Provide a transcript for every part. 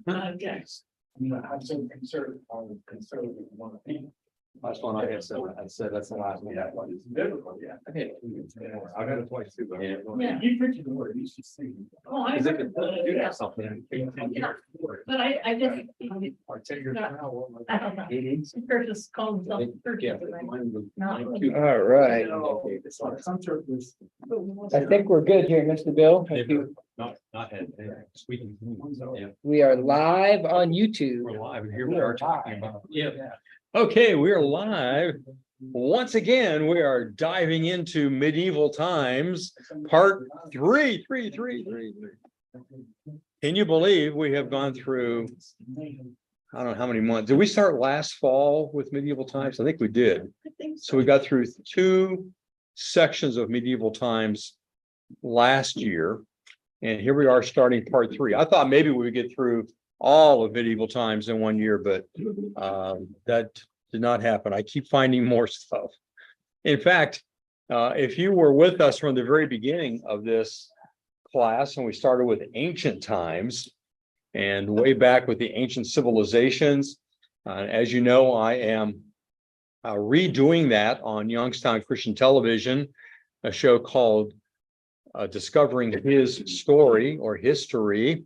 Yes. I'm so conservative, I'm conservative, one of the. Last one I had said, that's the last one. Yeah, well, it's difficult, yeah. I got it twice too, but. Yeah, you printed the word, you should see. Oh, I. Because they could do that something. But I just. Or 10 years I don't know. Curtis called himself Curtis. All right. I think we're good here, Mr. Bill. If you- Not had, squeaking. Yeah, We are live on YouTube. we're live and here we are talking about. Yeah. Okay, we're live. Once again, we are diving into medieval times, part three. Can you believe we have gone through, I don't know how many months? Did we start last fall with medieval times? I think we did. So we got through two sections of medieval times last year. And here we are starting part three. I thought maybe we would get through all of medieval times in 1 year, but that did not happen. I keep finding more stuff. In fact, if you were with us from the very beginning of this class, and we started with ancient times and way back with the ancient civilizations, as you know, I am redoing that on Youngstown Christian Television, a show called Discovering His Story or History.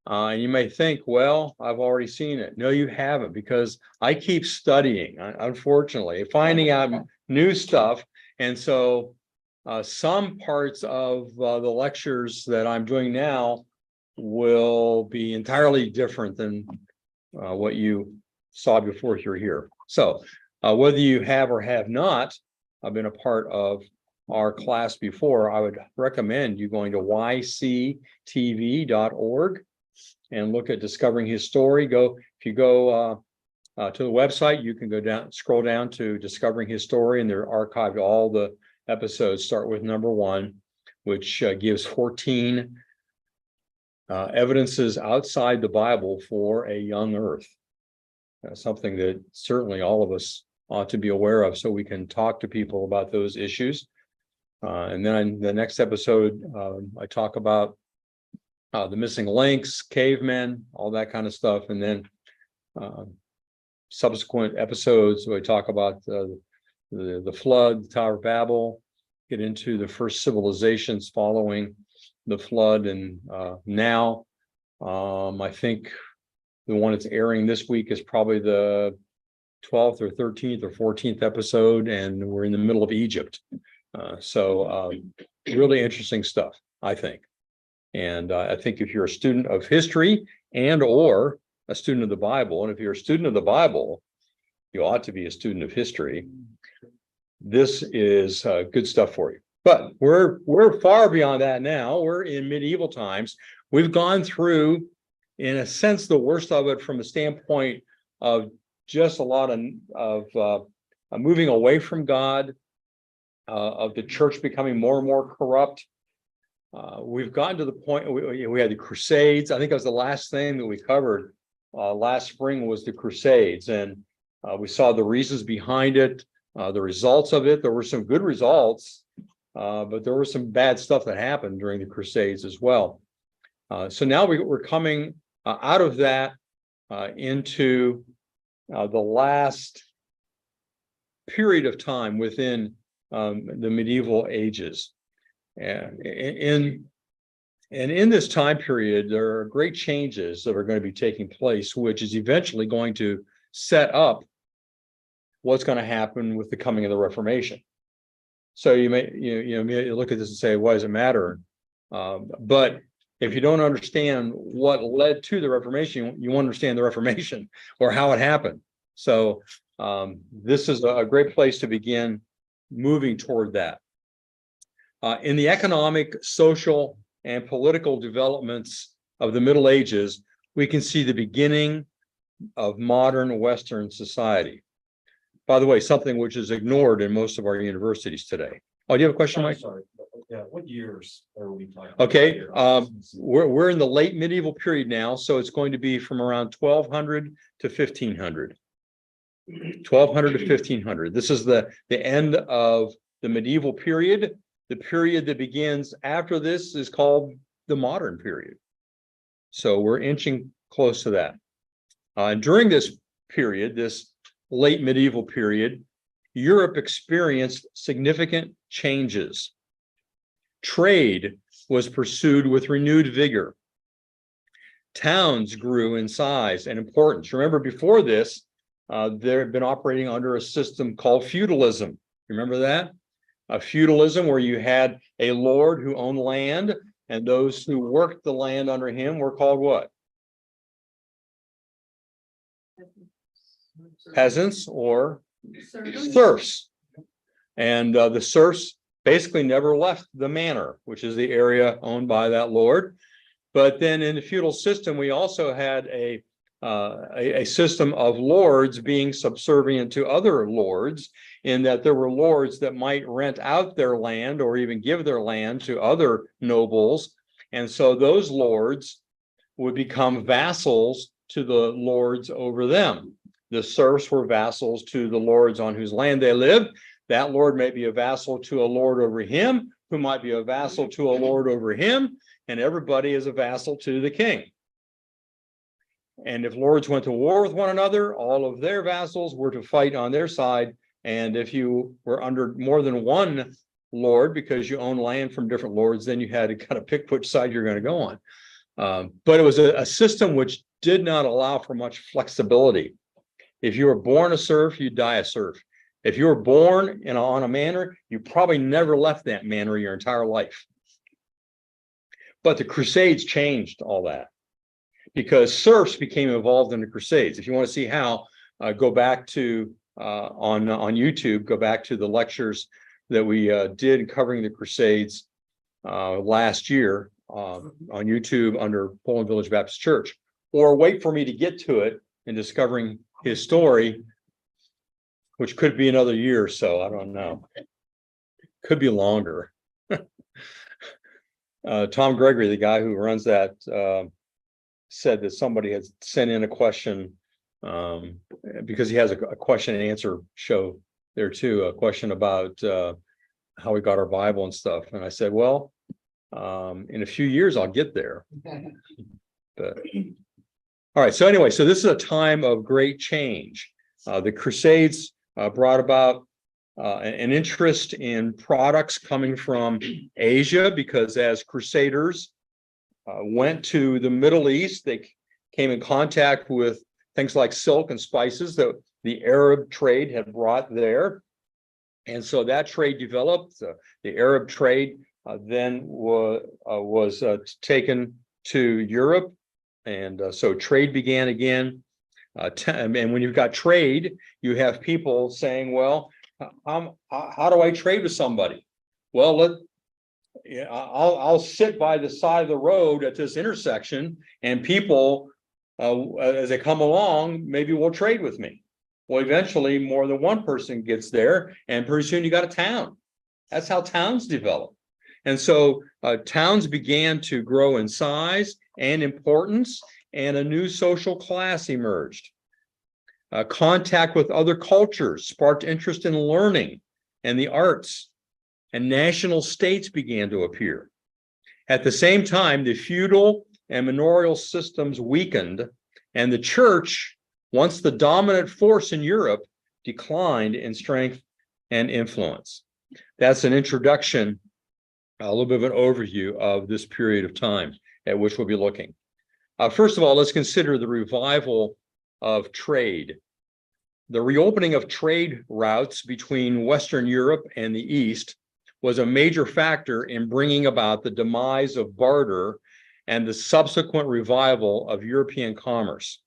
And you may think, well, I've already seen it. No, you haven't, because I keep studying, unfortunately, finding out new stuff. And so some parts of the lectures that I'm doing now will be entirely different than what you saw before you're here. So whether you have or have not been a part of our class before, I would recommend you going to yctv.org and look at Discovering His Story. If you go to the website, you can go down, scroll down to Discovering His Story, and they're archived. All the episodes start with number 1, which gives 14 evidences outside the Bible for a young earth. Something that certainly all of us ought to be aware of, so we can talk to people about those issues. And then in the next episode, I talk about the missing links, cavemen, all that kind of stuff. And then subsequent episodes, we talk about the flood, the Tower of Babel, get into the first civilizations following the flood. And now I think the one that's airing this week is probably the 12th or 13th or 14th episode, and we're in the middle of Egypt. So really interesting stuff, I think. And I think if you're a student of history and or a student of the Bible, and if you're a student of the Bible, you ought to be a student of history. This is good stuff for you. But we're far beyond that now. We're in medieval times. We've gone through, in a sense, the worst of it from the standpoint of just a lot of moving away from God, of the church becoming more and more corrupt. We've gotten to the point, we had the Crusades. I think that was the last thing that we covered last spring, was the Crusades. And we saw the reasons behind it, the results of it. There were some good results, but there was some bad stuff that happened during the Crusades as well. So now we're coming out of that into the last period of time within the medieval ages. And in this time period, there are great changes that are going to be taking place, which is eventually going to set up what's going to happen with the coming of the Reformation. So you may look at this and say, why does it matter? But if you don't understand what led to the Reformation, you won't understand the Reformation or how it happened. So this is a great place to begin moving toward that. In the economic, social, and political developments of the Middle Ages, we can see the beginning of modern Western society. By the way, something which is ignored in most of our universities today. Oh, do you have a question, Mike? Sorry, yeah, what years are we talking? Okay, we're in the late medieval period now, so it's going to be from around 1200 to 1500. 1200 to 1500. This is the end of the medieval period. The period that begins after this is called the modern period. So we're inching close to that. During this period, this late medieval period, Europe experienced significant changes. Trade was pursued with renewed vigor. Towns grew in size and importance. Remember, before this, they had been operating under a system called feudalism. Remember that? A feudalism where you had a lord who owned land, and those who worked the land under him were called what? Peasants or serfs. And the serfs basically never left the manor, which is the area owned by that lord. But then in the feudal system, we also had a system of lords being subservient to other lords, in that there were lords that might rent out their land or even give their land to other nobles. And so those lords would become vassals to the lords over them. The serfs were vassals to the lords on whose land they lived. That lord may be a vassal to a lord over him, who might be a vassal to a lord over him, and everybody is a vassal to the king. And if lords went to war with one another, all of their vassals were to fight on their side. And if you were under more than one lord, because you own land from different lords, then you had to kind of pick which side you're going to go on. But it was a system which did not allow for much flexibility. If you were born a serf, you die a serf. If you were born on a manor, you probably never left that manor your entire life. But the Crusades changed all that, because serfs became involved in the Crusades. If you want to see how, go back to on YouTube, go back to the lectures that we did covering the Crusades last year on YouTube under Poland Village Baptist Church, or wait for me to get to it in discovering his story, which could be another year or so. I don't know. Could be longer. Tom Gregory, the guy who runs that, said that somebody had sent in a question, because he has a question and answer show there too, a question about how we got our Bible and stuff. And I said, well, in a few years, I'll get there. But all right. So anyway, so this is a time of great change. The Crusades brought about an interest in products coming from Asia, because as Crusaders went to the Middle East, they came in contact with things like silk and spices that the Arab trade had brought there. And so that trade developed. The Arab trade then was taken to Europe. And so trade began again. And when you've got trade, you have people saying, well, how do I trade with somebody? Well, I'll sit by the side of the road at this intersection, and people, as they come along, maybe will trade with me. Well, eventually more than one person gets there, and pretty soon you got a town. That's how towns develop. And so towns began to grow in size and importance, and a new social class emerged. Contact with other cultures sparked interest in learning and the arts, and national states began to appear. At the same time, the feudal and manorial systems weakened, and the church, once the dominant force in Europe, declined in strength and influence. That's an introduction, a little bit of an overview of this period of time at which we'll be looking. First of all, let's consider the revival of trade. The reopening of trade routes between Western Europe and the East was a major factor in bringing about the demise of barter and the subsequent revival of European commerce.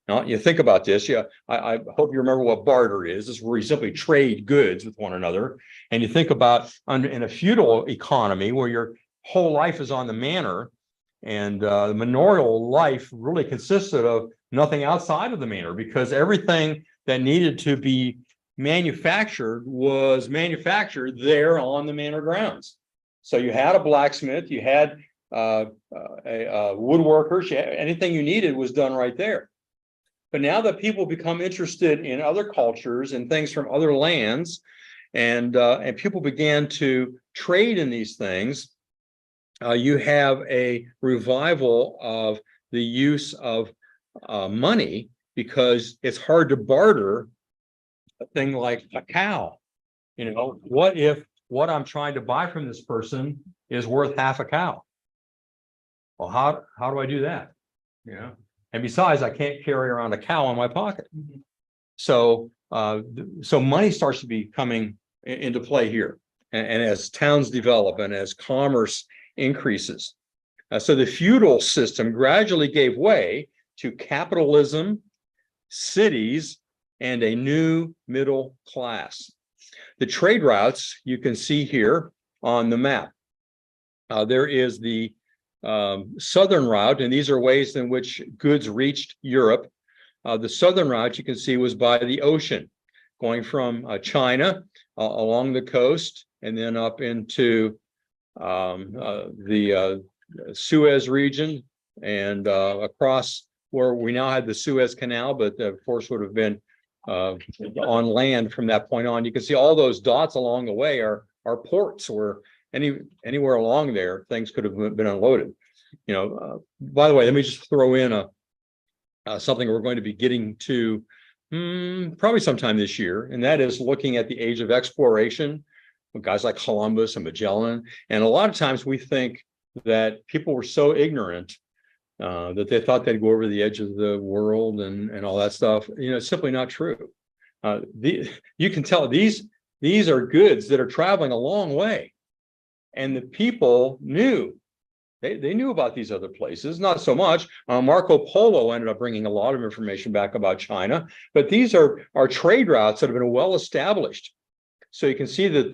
Now, you think about this. Yeah, I hope you remember what barter is. This is where you simply trade goods with one another. And you think about in a feudal economy where your whole life is on the manor, and the manorial life really consisted of nothing outside of the manor, because everything that needed to be manufactured was manufactured there on the manor grounds. So you had a blacksmith, you had woodworkers, anything you needed was done right there. But now that people become interested in other cultures and things from other lands, and people began to trade in these things, you have a revival of the use of money because it's hard to barter a thing like a cow. You know, what if what I'm trying to buy from this person is worth half a cow? Well, how do I do that? You know, and besides, I can't carry around a cow in my pocket. So so money starts to be coming into play here. And as towns develop and as commerce increases. So the feudal system gradually gave way to capitalism, cities, and a new middle class. The trade routes you can see here on the map. There is the southern route, and these are ways in which goods reached Europe. The southern route you can see was by the ocean, going from China along the coast and then up into the Suez region and across where we now have the Suez Canal, but of course would have been on land from that point on. You can see all those dots along the way are ports where anywhere along there things could have been unloaded. You know, by the way, let me just throw in something we're going to be getting to probably sometime this year, and that is looking at the age of exploration with guys like Columbus and Magellan. And a lot of times we think that people were so ignorant that they thought they'd go over the edge of the world and all that stuff. You know, it's simply not true. You can tell these are goods that are traveling a long way, and the people knew. They knew about these other places, not so much. Marco Polo ended up bringing a lot of information back about China, but these are trade routes that have been well established. So you can see that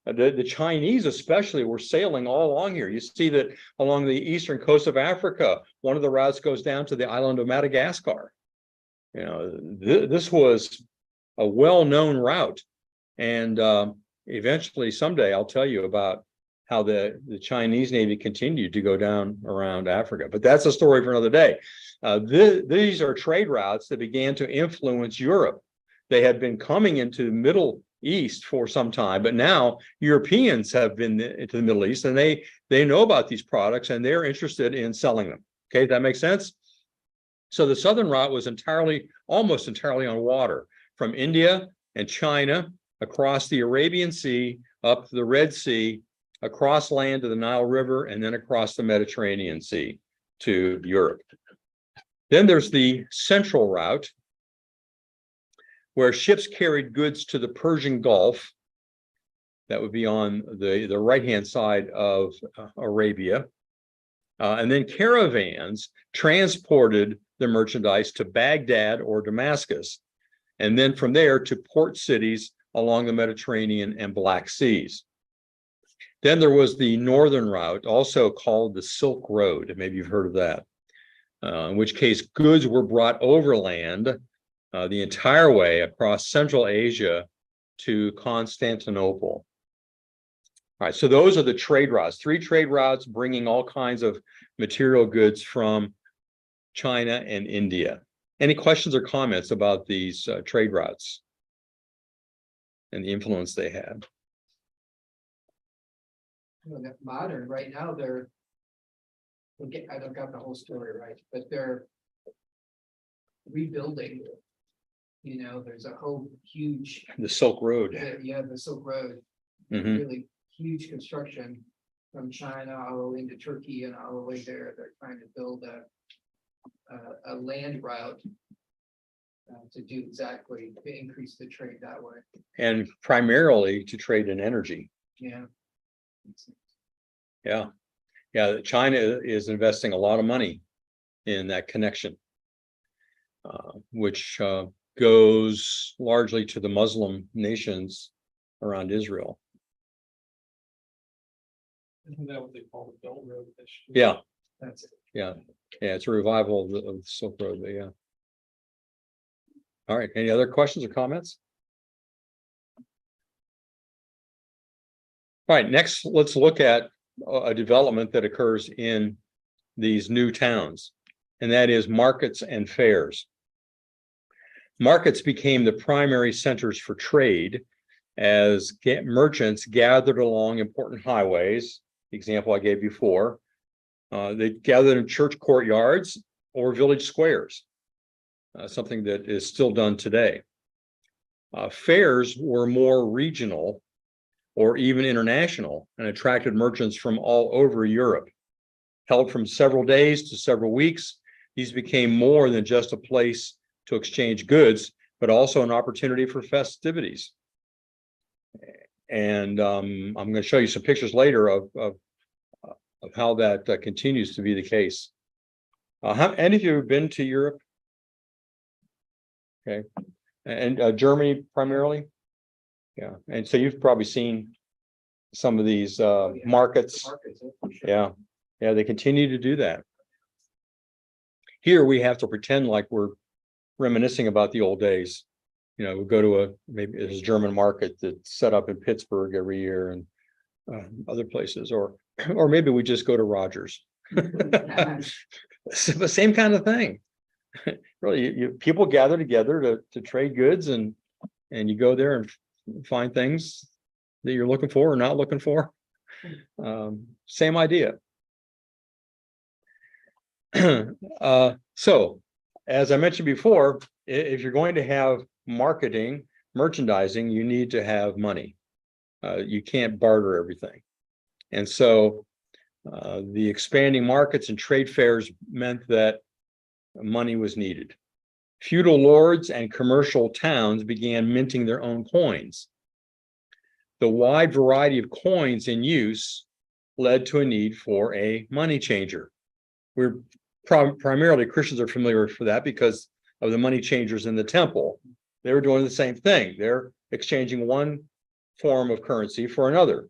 the Chinese especially were sailing all along here. You see that along the eastern coast of Africa, one of the routes goes down to the island of Madagascar. You know, this was a well-known route. And eventually someday I'll tell you about how the Chinese Navy continued to go down around Africa. But that's a story for another day. These are trade routes that began to influence Europe. They had been coming into the Middle East for some time, but now Europeans have been into the Middle East and they know about these products and they're interested in selling them. Okay, that makes sense? So the southern route was almost entirely on water, from India and China, across the Arabian Sea, up the Red Sea, across land to the Nile River, and then across the Mediterranean Sea to Europe. Then there's the central route, where ships carried goods to the Persian Gulf. That would be on the right-hand side of Arabia. And then caravans transported the merchandise to Baghdad or Damascus, and then from there to port cities along the Mediterranean and Black Seas. Then there was the northern route, also called the Silk Road. Maybe you've heard of that, in which case goods were brought overland the entire way across Central Asia to Constantinople. All right, so those are the trade routes, 3 trade routes bringing all kinds of material goods from China and India. Any questions or comments about these trade routes and the influence they had? Modern, right now, I don't got the whole story right, but they're rebuilding. You know, there's a whole huge, The Silk Road. the Silk Road, Mhm. really huge construction from China all the way into Turkey and all the way there. They're trying to build a land route to do exactly, to increase the trade that way. And primarily to trade in energy. Yeah. Yeah, China is investing a lot of money in that connection, which goes largely to the Muslim nations around Israel. Isn't that what they call the Belt Road? Yeah, That's it. yeah, it's a revival of the Silk Road, but yeah. All right, any other questions or comments? All right, next, let's look at a development that occurs in these new towns, and that is markets and fairs. Markets became the primary centers for trade as merchants gathered along important highways. The example I gave before, they gathered in church courtyards or village squares. something that is still done today. Fairs were more regional or even international and attracted merchants from all over Europe. Held from several days to several weeks, these became more than just a place to exchange goods, but also an opportunity for festivities. And I'm going to show you some pictures later of how that continues to be the case. How any of you have been to Europe? Okay, and Germany primarily? Yeah, and so you've probably seen some of these markets. Markets, that's for sure. Yeah, yeah, they continue to do that. Here we have to pretend like we're reminiscing about the old days. You know, we go to maybe there's a German market that's set up in Pittsburgh every year and other places, or maybe we just go to Rogers. The same kind of thing. Really, people gather together to trade goods, and you go there and find things that you're looking for or not looking for. Same idea. So, as I mentioned before, if you're going to have marketing, merchandising, you need to have money. You can't barter everything. And so the expanding markets and trade fairs meant that money was needed. Feudal lords and commercial towns began minting their own coins. The wide variety of coins in use led to a need for a money changer. We're primarily Christians are familiar for that because of the money changers in the temple. They were doing the same thing. They're exchanging one form of currency for another.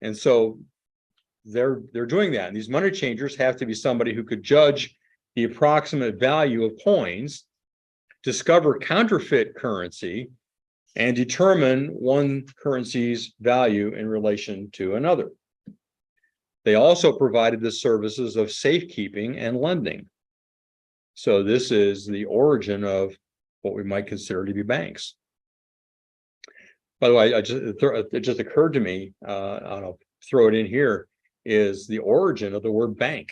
And so they're doing that. And these money changers have to be somebody who could judge the approximate value of coins, discover counterfeit currency, and determine one currency's value in relation to another. They also provided the services of safekeeping and lending. So this is the origin of what we might consider to be banks. By the way, it just occurred to me, I'll throw it in here, is the origin of the word bank.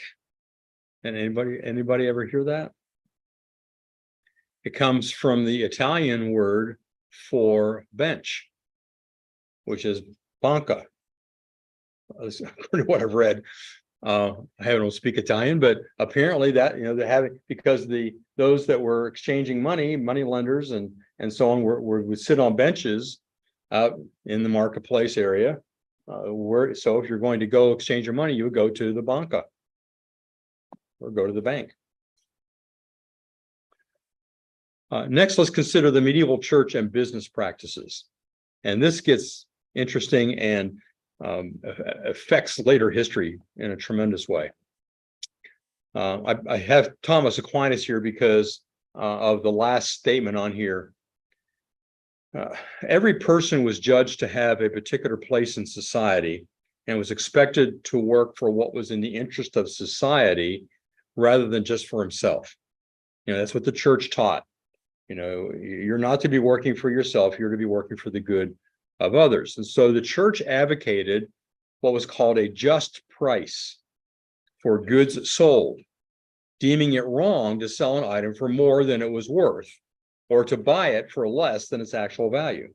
And anybody ever hear that? It comes from the Italian word for bench, which is banca. That's according to what I've read. I don't speak Italian, but apparently that, they have it because those that were exchanging money lenders and so on would sit on benches out in the marketplace area. So if you're going to go exchange your money, you would go to the banca or go to the bank. Next, let's consider the medieval church and business practices. And this gets interesting and affects later history in a tremendous way. I have Thomas Aquinas here because of the last statement on here. Every person was judged to have a particular place in society and was expected to work for what was in the interest of society rather than just for himself. That's what the church taught. You're not to be working for yourself, you're to be working for the good of others. And so the church advocated what was called a just price for goods sold, deeming it wrong to sell an item for more than it was worth or to buy it for less than its actual value.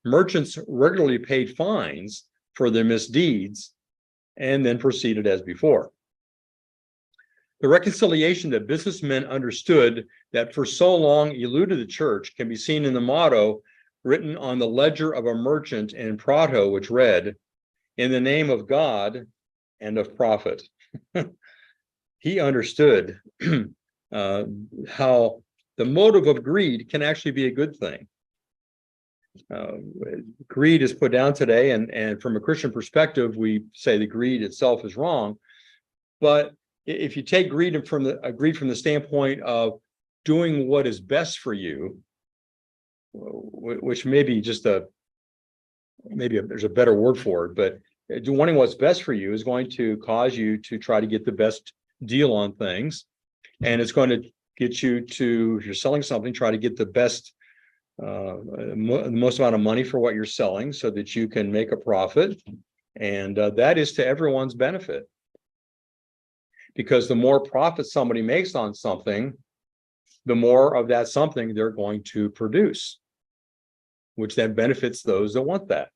Merchants regularly paid fines for their misdeeds and then proceeded as before. The reconciliation that businessmen understood that for so long eluded the church can be seen in the motto written on the ledger of a merchant in Prato, which read, "In the name of God and of profit." He understood how the motive of greed can actually be a good thing. Greed is put down today, and from a Christian perspective, we say the greed itself is wrong. But if you take greed from the standpoint of doing what is best for you, which may be just there's a better word for it, but wanting what's best for you is going to cause you to try to get the best deal on things, and it's going to get you to, if you're selling something, try to get the best, most amount of money for what you're selling so that you can make a profit, and that is to everyone's benefit. Because the more profit somebody makes on something, the more of that something they're going to produce, which then benefits those that want that.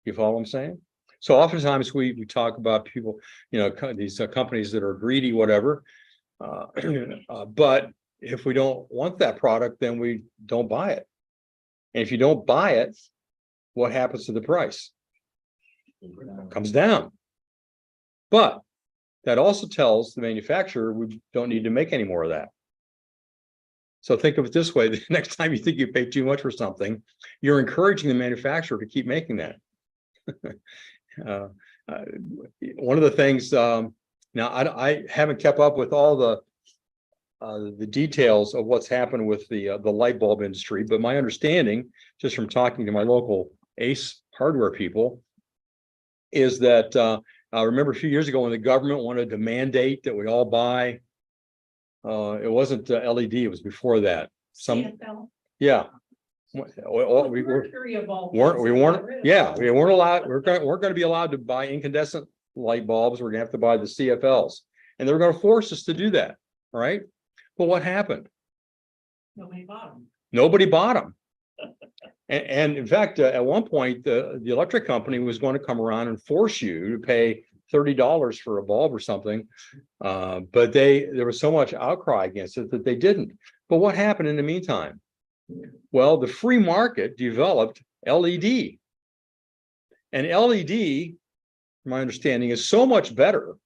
You follow what I'm saying? So oftentimes we talk about people, these companies that are greedy, whatever. But if we don't want that product, then we don't buy it. And if you don't buy it, what happens to the price? Comes down. But that also tells the manufacturer we don't need to make any more of that. So think of it this way: the next time you think you pay too much for something, you're encouraging the manufacturer to keep making that. One of the things, now I haven't kept up with all the details of what's happened with the light bulb industry, but my understanding, just from talking to my local Ace Hardware people, is that I remember a few years ago when the government wanted to mandate that we all buy. It wasn't LED; it was before that. CFL. Yeah. We weren't allowed. We're going to be allowed to buy incandescent light bulbs. We're going to have to buy the CFLs, and they're going to force us to do that. All right. Well, what happened? Nobody bought them. Nobody bought them. And in fact, at one point, the electric company was going to come around and force you to pay $30 for a bulb or something. But there was so much outcry against it that they didn't. But what happened in the meantime? Well, the free market developed LED. And LED, my understanding, is so much better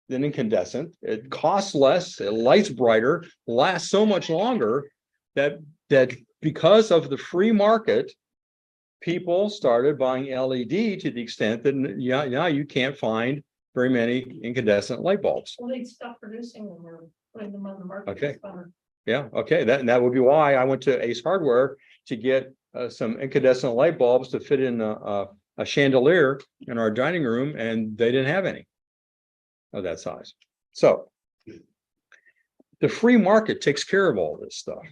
than incandescent. It costs less, it lights brighter, lasts so much longer that because of the free market, people started buying LED to the extent that now you can't find very many incandescent light bulbs. Well, they'd stop producing them or putting them on the market. Okay. Yeah, okay. That would be why I went to Ace Hardware to get some incandescent light bulbs to fit in a chandelier in our dining room, and they didn't have any of that size. So the free market takes care of all this stuff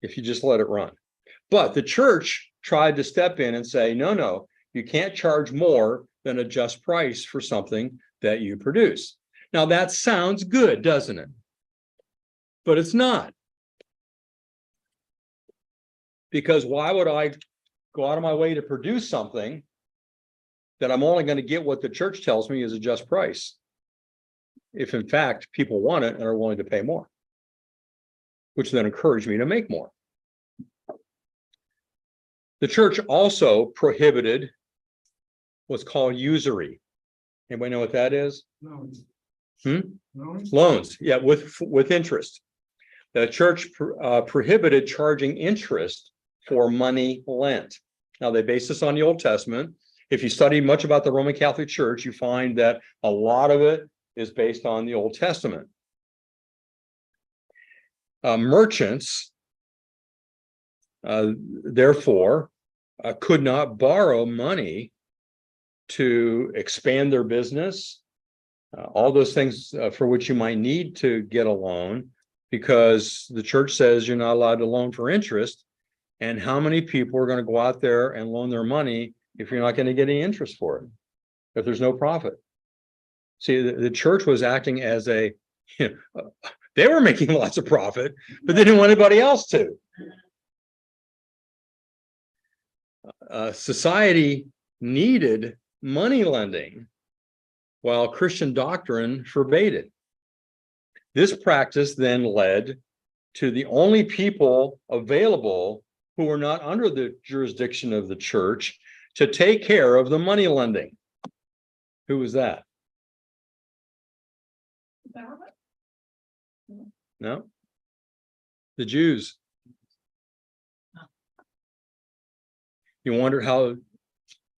if you just let it run. But the church tried to step in and say, no, you can't charge more than a just price for something that you produce. Now that sounds good, doesn't it? But it's not. Because why would I go out of my way to produce something that I'm only going to get what the church tells me is a just price, if in fact people want it and are willing to pay more, which then encouraged me to make more. The church also prohibited what's called usury. Anybody know what that is? Loans. Loans? Loans, yeah, with interest. The church prohibited charging interest for money lent. Now, they base this on the Old Testament. If you study much about the Roman Catholic Church, you find that a lot of it is based on the Old Testament. Merchants, therefore, could not borrow money to expand their business, all those things for which you might need to get a loan, because the church says you're not allowed to loan for interest. And how many people are going to go out there and loan their money if you're not going to get any interest for it, if there's no profit? See, the church was acting as they were making lots of profit, but they didn't want anybody else to. Society needed money lending, while Christian doctrine forbade it. This practice then led to the only people available who were not under the jurisdiction of the church to take care of the money lending. Who was that? No? The Jews. You wonder how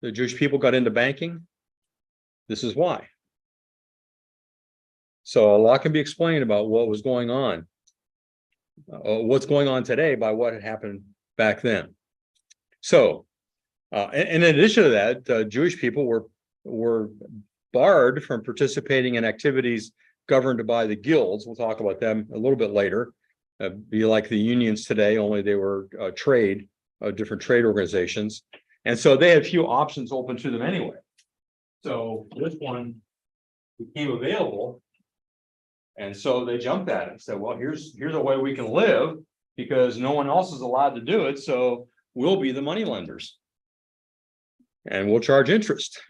the Jewish people got into banking? This is why. So a lot can be explained about what was going on, what's going on today by what had happened back then. So, in addition to that, Jewish people were barred from participating in activities governed by the guilds. We'll talk about them a little bit later. Be like the unions today, only they were different trade organizations. And so they had few options open to them anyway. So this one became available And so they jumped at it and said, well, here's a way we can live because no one else is allowed to do it. So we'll be the money lenders. And we'll charge interest.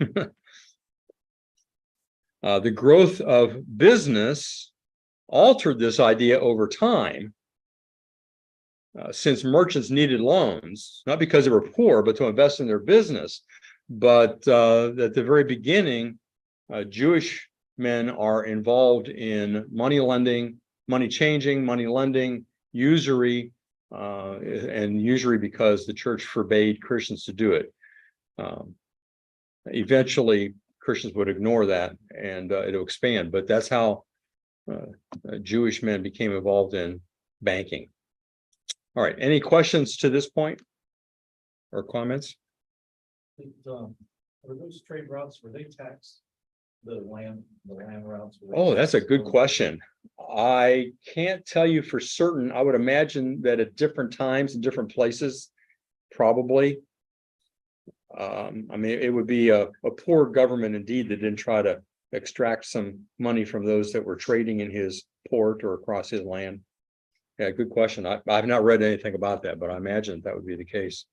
The growth of business altered this idea over time. Since merchants needed loans, not because they were poor, but to invest in their business. But at the very beginning, Jewish men are involved in money lending, money changing, money lending, usury, and usury because the church forbade Christians to do it. Eventually, Christians would ignore that and it'll expand, but that's how Jewish men became involved in banking. All right, any questions to this point or comments? Were those trade routes, were they taxed? The land routes? were they Oh, that's a taxed? good question. I can't tell you for certain. I would imagine that at different times in different places, probably. I mean, it would be a poor government indeed that didn't try to extract some money from those that were trading in his port or across his land. Yeah, good question. I've not read anything about that, but I imagine that would be the case.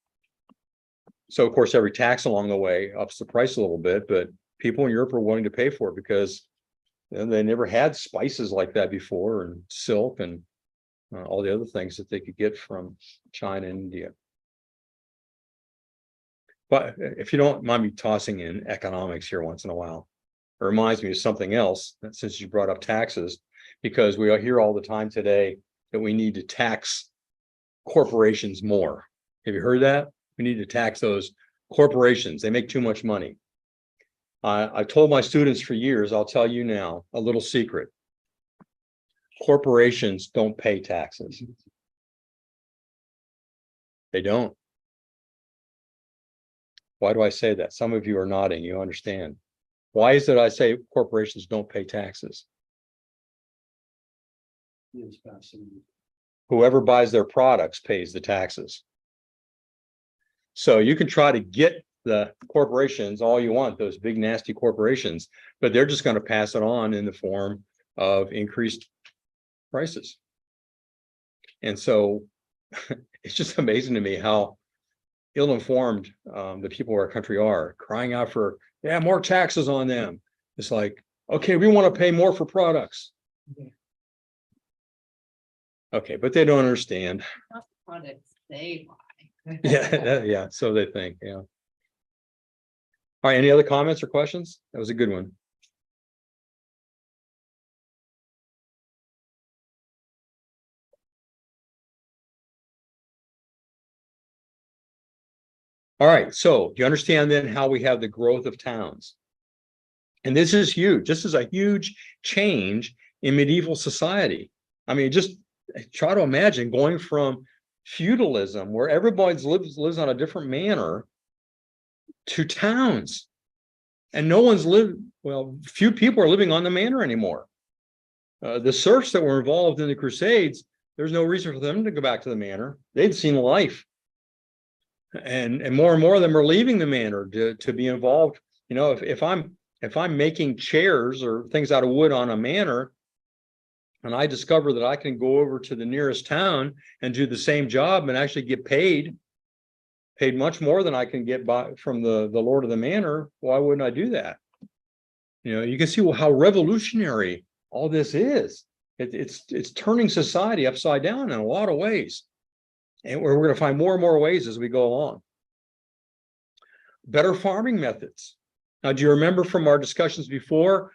So of course, every tax along the way ups the price a little bit, but people in Europe are willing to pay for it because they never had spices like that before, and silk and all the other things that they could get from China and India. But if you don't mind me tossing in economics here once in a while, it reminds me of something else, since you brought up taxes, because we hear all the time today that we need to tax corporations more. Have you heard that? We need to tax those corporations. They make too much money. I've told my students for years, I'll tell you now, a little secret. Corporations don't pay taxes. They don't. Why do I say that? Some of you are nodding, you understand. Why is it I say corporations don't pay taxes? Whoever buys their products pays the taxes. So you can try to get the corporations all you want, those big nasty corporations, but they're just going to pass it on in the form of increased prices. And so it's just amazing to me how ill-informed the people of our country are, crying out for, yeah, more taxes on them. It's like, okay, we want to pay more for products. Okay, but they don't understand. Not the products they buy. Yeah, so they think, yeah. All right, any other comments or questions? That was a good one. All right, so you understand then how we have the growth of towns. And this is huge. This is a huge change in medieval society. I mean, just try to imagine going from feudalism, where everybody lives on a different manner, to towns. And no one's few people are living on the manor anymore. The serfs that were involved in the Crusades, there's no reason for them to go back to the manor. They'd seen life. And more of them are leaving the manor to be involved. You know, if I'm making chairs or things out of wood on a manor, and I discover that I can go over to the nearest town and do the same job and actually get paid much more than I can get from the lord of the manor, why wouldn't I do that? You know, you can see how revolutionary all this is. It's turning society upside down in a lot of ways. And we're going to find more and more ways as we go along. Better farming methods. Now, do you remember from our discussions before,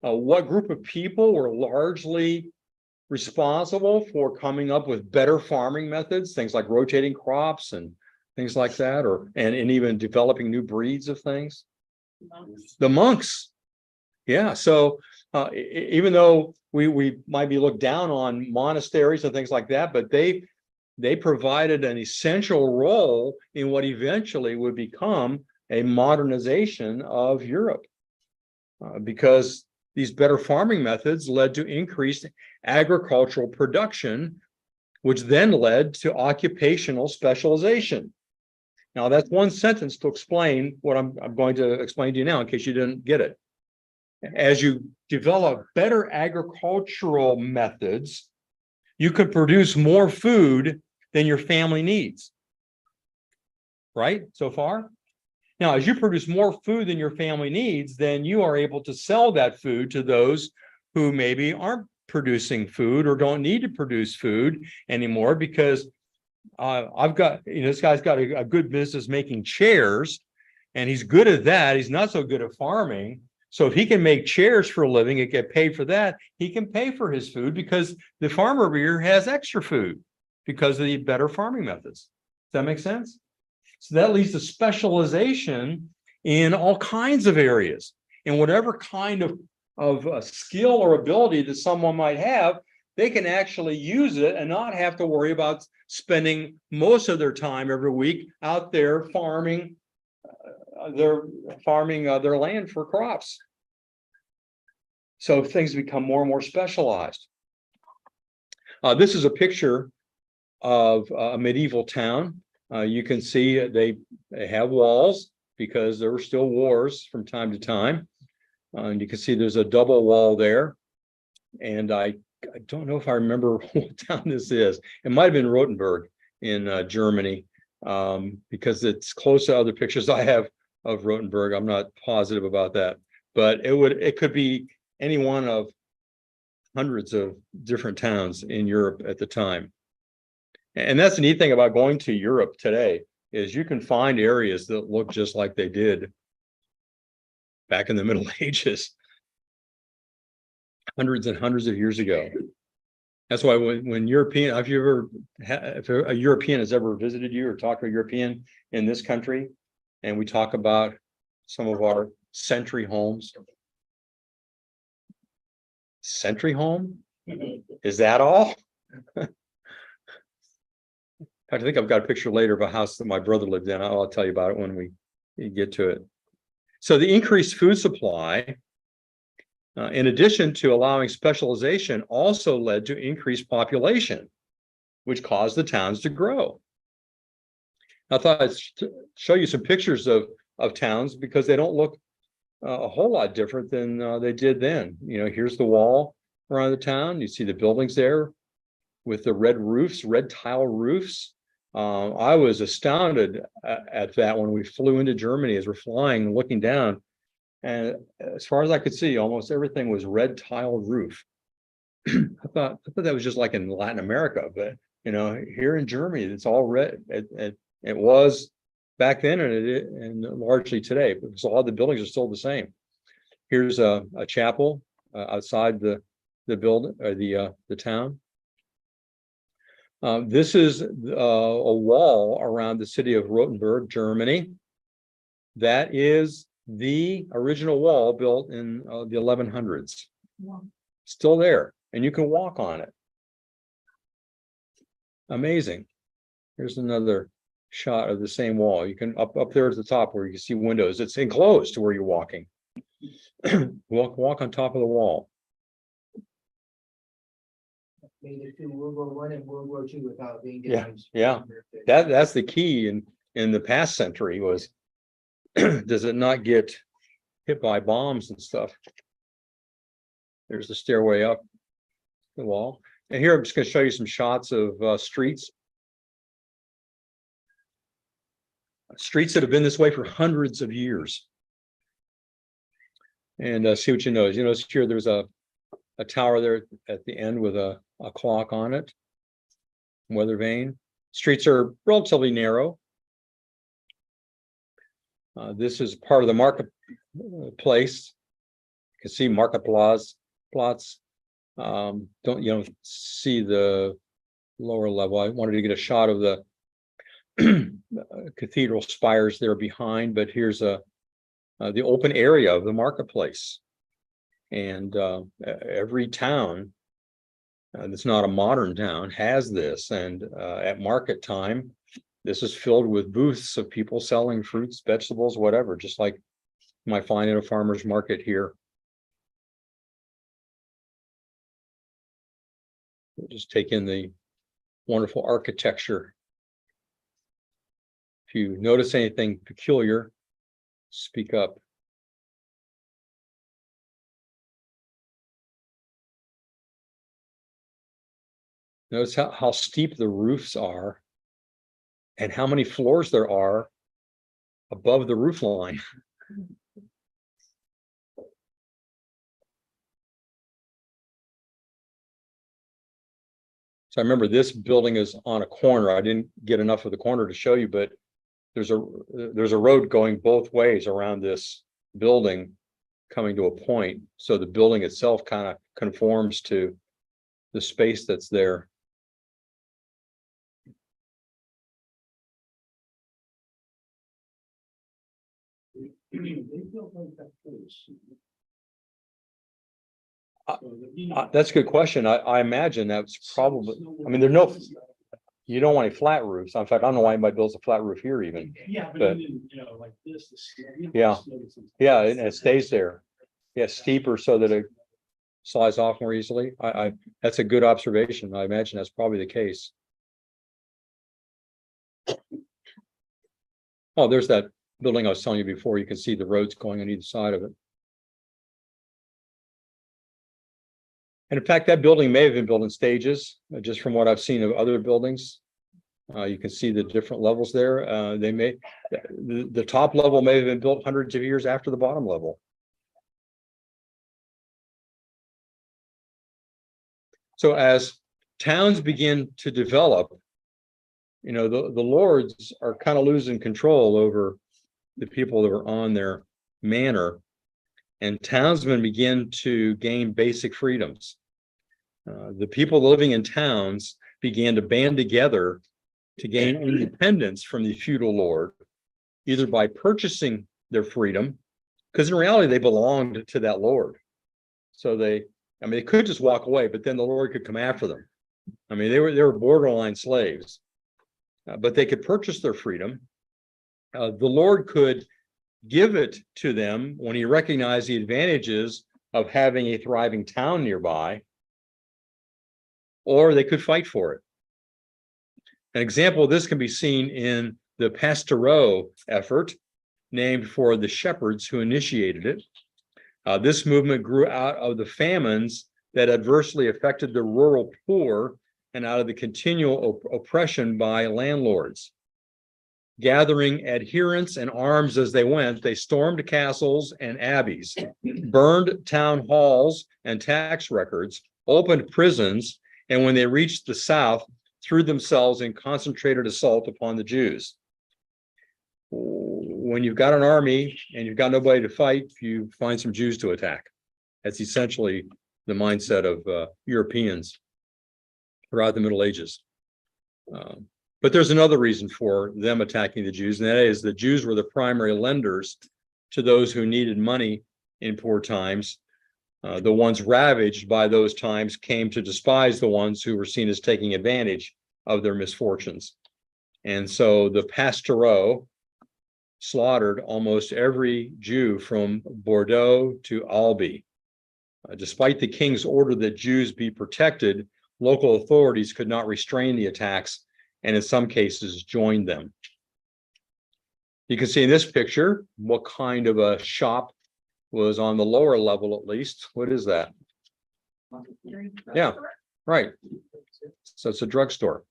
what group of people were largely responsible for coming up with better farming methods, things like rotating crops and things like that, and even developing new breeds of things? The monks. Yeah, so even though we might be looked down on monasteries and things like that, but they provided an essential role in what eventually would become a modernization of Europe, because these better farming methods led to increased agricultural production, which then led to occupational specialization. Now, that's one sentence to explain what I'm going to explain to you now, in case you didn't get it. as you develop better agricultural methods, you could produce more food than your family needs. Right, so far? Now, as you produce more food than your family needs, then you are able to sell that food to those who maybe aren't producing food or don't need to produce food anymore because I've got, this guy's got a good business making chairs and he's good at that. He's not so good at farming. So if he can make chairs for a living and get paid for that, he can pay for his food because the farmer over here has extra food because of the better farming methods. Does that make sense? So that leads to specialization in all kinds of areas. And whatever kind of skill or ability that someone might have, they can actually use it and not have to worry about spending most of their time every week out there farming their land for crops. So things become more and more specialized. This is a picture of a medieval town. You can see they have walls because there were still wars from time to time. And you can see there's a double wall there. And I don't know if I remember what town this is. It might have been Rothenburg in Germany because it's close to other pictures I have of Rothenburg. I'm not positive about that, but it could be any one of hundreds of different towns in Europe at the time. And that's the neat thing about going to Europe today is you can find areas that look just like they did back in the Middle Ages, hundreds and hundreds of years ago. That's why when European, if a European has ever visited you or talked to a European in this country, and we talk about some of our century homes. Century home? Is that all? I think I've got a picture later of a house that my brother lived in. I'll tell you about it when we get to it. So the increased food supply, in addition to allowing specialization, also led to increased population, which caused the towns to grow. I thought I'd show you some pictures of towns because they don't look a whole lot different than they did then. Here's the wall around the town. You see the buildings there with the red roofs, red tile roofs. I was astounded at that when we flew into Germany as we're flying, looking down. And as far as I could see, almost everything was red tile roof. I thought that was just like in Latin America, but here in Germany, it's all red. It was back then and largely today, because a lot of the buildings are still the same. Here's a chapel outside the building or the town. This is a wall around the city of Rothenburg, Germany. That is the original wall built in the 1100s. Wow. Still there, and you can walk on it. Amazing. Here's another shot of the same wall. You can up there at the top where you can see windows. It's enclosed to where you're walking. walk on top of the wall. Made it through World War I and World War II without being damaged. Yeah. That's the key in the past century was does it not get hit by bombs and stuff? There's the stairway up the wall. And here I'm just going to show you some shots of streets. Streets that have been this way for hundreds of years. And see what you notice. You notice here there's a tower there at the end with a clock on it. Weather vane. Streets are relatively narrow. This is part of the marketplace. You can see Marketplatz. Don't see the lower level. I wanted to get a shot of the cathedral spires there behind, but here's the open area of the marketplace. And every town that's not a modern town has this. And at market time, this is filled with booths of people selling fruits, vegetables, whatever, just like you might find in a farmer's market here. We'll just take in the wonderful architecture. If you notice anything peculiar, speak up. Notice how steep the roofs are. And how many floors there are above the roof line. So I remember this building is on a corner. I didn't get enough of the corner to show you, but there's a road going both ways around this building coming to a point. So the building itself kind of conforms to the space that's there. They built like that place. That's a good question. I imagine that's probably, I mean, there's no, you don't want any flat roofs. In fact, I don't know why anybody builds a flat roof here even. Yeah, but- but you know, like this. Yeah. Yeah, and it stays there. Yeah, steeper so that it slides off more easily. That's a good observation. I imagine that's probably the case. Oh, there's that building I was telling you before. You can see the roads going on either side of it. And in fact, that building may have been built in stages, just from what I've seen of other buildings. You can see the different levels there. The top level may have been built hundreds of years after the bottom level. So as towns begin to develop, you know, the lords are kind of losing control over the people that are on their manor, and townsmen begin to gain basic freedoms. The people living in towns began to band together to gain independence from the feudal lord, either by purchasing their freedom, because in reality they belonged to that lord. So they could just walk away, but then the lord could come after them. I mean, they were borderline slaves, but they could purchase their freedom. The lord could give it to them when he recognized the advantages of having a thriving town nearby, or they could fight for it. An example of this can be seen in the Pastoreau effort, named for the shepherds who initiated it. This movement grew out of the famines that adversely affected the rural poor and out of the continual oppression by landlords. Gathering adherents and arms as they went, they stormed castles and abbeys, burned town halls and tax records, opened prisons, and when they reached the south, threw themselves in concentrated assault upon the Jews. When you've got an army and you've got nobody to fight, you find some Jews to attack. That's essentially the mindset of Europeans throughout the Middle Ages. But there's another reason for them attacking the Jews, and that is the Jews were the primary lenders to those who needed money in poor times. The ones ravaged by those times came to despise the ones who were seen as taking advantage of their misfortunes. And so the Pastoreau slaughtered almost every Jew from Bordeaux to Albi. Despite the king's order that Jews be protected, local authorities could not restrain the attacks, and in some cases joined them. You can see in this picture what kind of a shop was on the lower level, at least. What is that? Yeah, right. So it's a drugstore.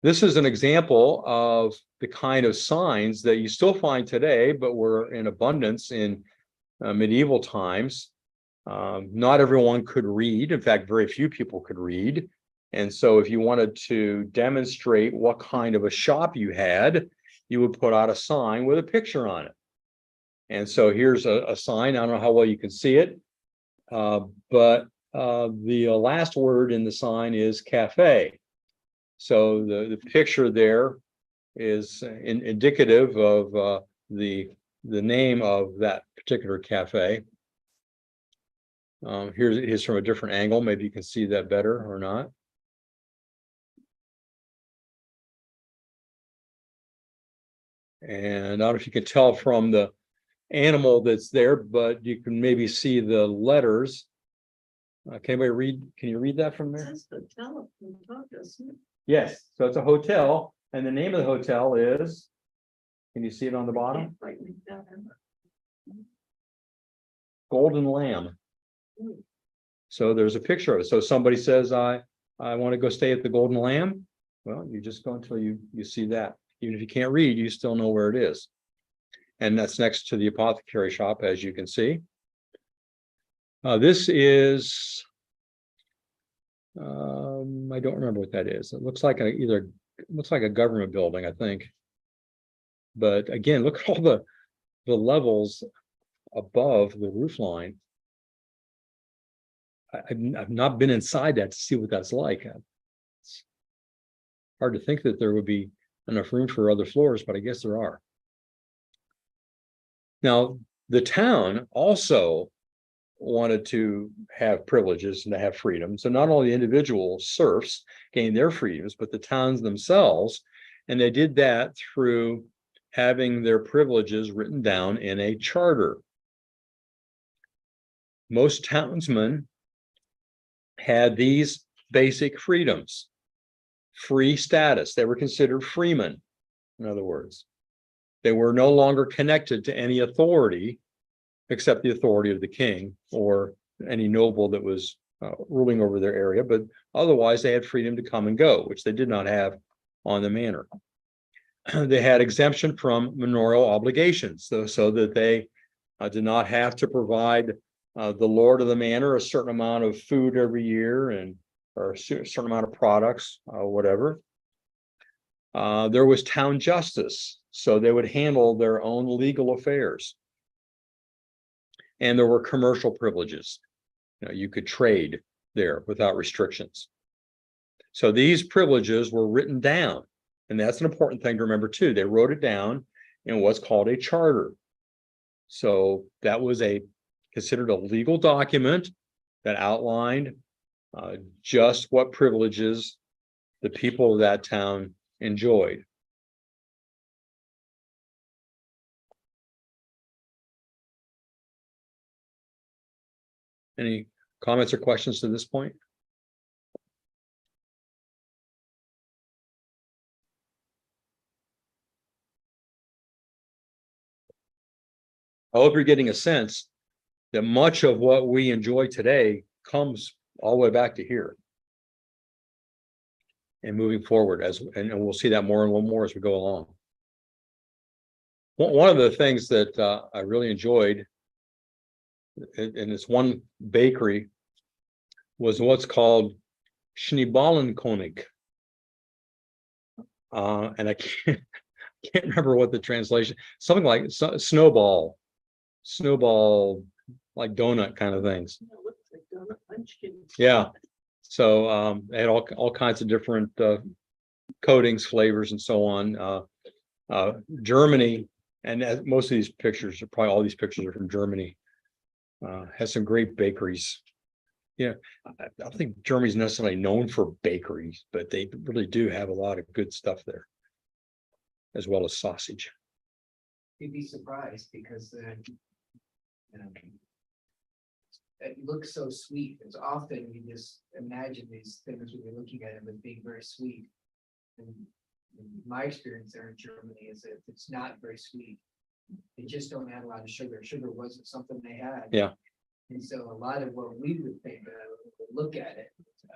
This is an example of the kind of signs that you still find today, but were in abundance in medieval times. Not everyone could read. In fact, very few people could read. And so if you wanted to demonstrate what kind of a shop you had, you would put out a sign with a picture on it. And so here's a sign. I don't know how well you can see it, but the last word in the sign is cafe. So the picture there is indicative of the name of that particular cafe. Here it is from a different angle. Maybe you can see that better or not. And I don't know if you can tell from the animal that's there, but you can maybe see the letters. Can anybody read? Can you read that from there? Yes, so it's a hotel, and the name of the hotel is, can you see it on the bottom? Golden Lamb. So there's a picture of it. So somebody says, I want to go stay at the Golden Lamb. Well, you just go until you see that. Even if you can't read, you still know where it is. And that's next to the apothecary shop, as you can see. This is, I don't remember what that is. It looks like a government building, I think. But again, look at all the levels above the roof line. I've not been inside that to see what that's like. It's hard to think that there would be enough room for other floors, but I guess there are. Now, the town also wanted to have privileges and to have freedom. So not only individual serfs gained their freedoms, but the towns themselves. And they did that through having their privileges written down in a charter. Most townsmen had these basic freedoms. Free status. They were considered freemen, in other words. They were no longer connected to any authority except the authority of the king or any noble that was ruling over their area, but otherwise they had freedom to come and go, which they did not have on the manor. They had exemption from manorial obligations, so that they did not have to provide the lord of the manor a certain amount of food every year or a certain amount of products, whatever. There was town justice, so they would handle their own legal affairs. And there were commercial privileges. You could trade there without restrictions. So these privileges were written down. And that's an important thing to remember too. They wrote it down in what's called a charter. So that was considered a legal document that outlined just what privileges the people of that town enjoyed. Any comments or questions to this point? I hope you're getting a sense that much of what we enjoy today comes all the way back to here. And moving forward, and we'll see that more and more as we go along. One of the things that I really enjoyed in this one bakery was what's called Schneeballenkönig. And I can't remember what the translation, something like snowball, like donut kind of things. Yeah. So they had all kinds of different coatings, flavors, and so on. Germany, and most of these pictures are probably all these pictures are from Germany. Has some great bakeries. Yeah, I don't think Germany's necessarily known for bakeries, but they really do have a lot of good stuff there, as well as sausage. You'd be surprised because it looks so sweet. It's often you just imagine these things when you're looking at them as being very sweet. And my experience there in Germany is that it's not very sweet. They just don't add a lot of sugar. Sugar wasn't something they had. Yeah. And so a lot of what we would think, look at it,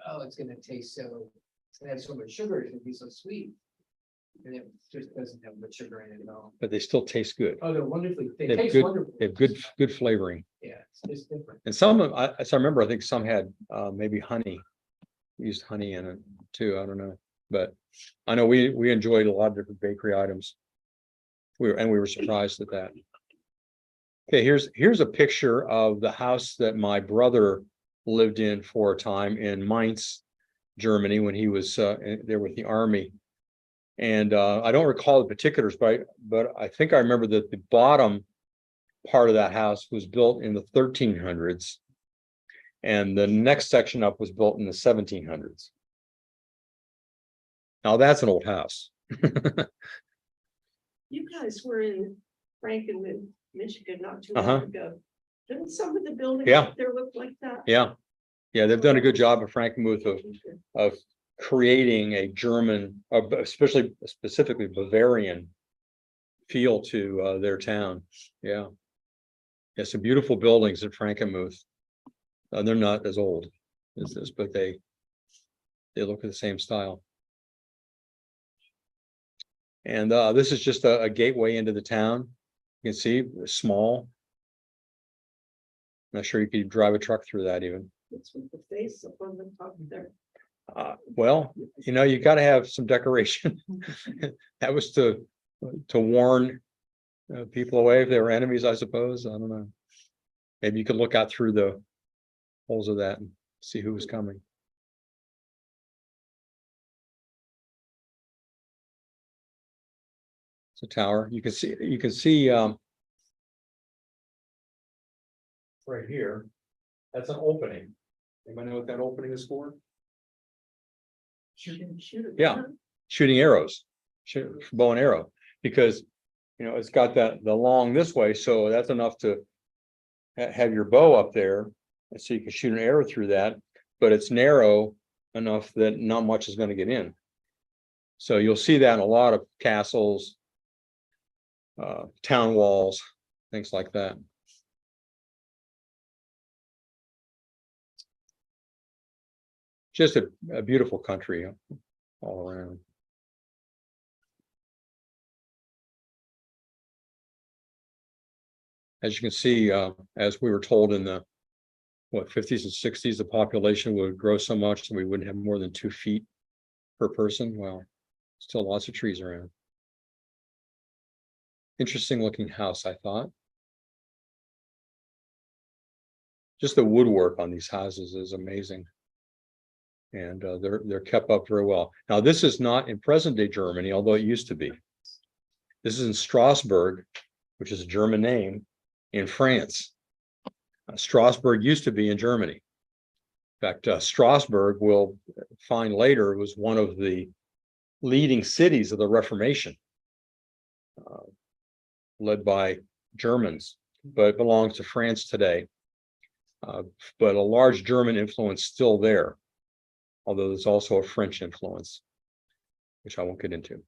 oh, it's going to taste so, it's going to have so much sugar, it's going to be so sweet. And it just doesn't have much sugar in it at all. But they still taste good. Oh, they're wonderfully, they They have taste good, wonderful. they have good flavoring. Yeah, it's just different. And some of, as I remember, I think some had maybe honey, used honey in it too. I don't know, but I know we enjoyed a lot of different bakery items. We were surprised at that. Okay, here's a picture of the house that my brother lived in for a time in Mainz, Germany, when he was there with the army. And I don't recall the particulars, but I think I remember that the bottom part of that house was built in the 1300s, and the next section up was built in the 1700s. Now that's an old house. You guys were in Frankenmuth, Michigan, not too Uh-huh. long ago. Didn't some of the buildings Yeah. up there look like that? Yeah, they've done a good job of Frankenmuth of creating a German, specifically Bavarian feel to their town. Yeah. Some beautiful buildings in Frankenmuth. They're not as old as this, but they look at the same style. And this is just a gateway into the town. You can see it's small. Not sure you could drive a truck through that even. It's with the face up on the top there. Well, you got to have some decoration. That was to warn people away if they were enemies, I suppose. I don't know. Maybe you could look out through the holes of that and see who was coming. It's a tower. You can see right here. That's an opening. Anybody know what that opening is for? Shoot it. Yeah. down. Shooting arrows, bow and arrow, because it's got the long this way, so that's enough to have your bow up there, and so you can shoot an arrow through that, but it's narrow enough that not much is going to get in. So you'll see that in a lot of castles, town walls, things like that. Just a beautiful country all around. As you can see, as we were told in the 50s and 60s, the population would grow so much that we wouldn't have more than 2 feet per person. Well, still lots of trees around. Interesting looking house, I thought. Just the woodwork on these houses is amazing. And they're kept up very well. Now, this is not in present day Germany, although it used to be. This is in Strasbourg, which is a German name, in France. Strasbourg used to be in Germany. In fact, Strasbourg, we'll find later, was one of the leading cities of the Reformation, led by Germans, but it belongs to France today. But a large German influence still there, although there's also a French influence, which I won't get into.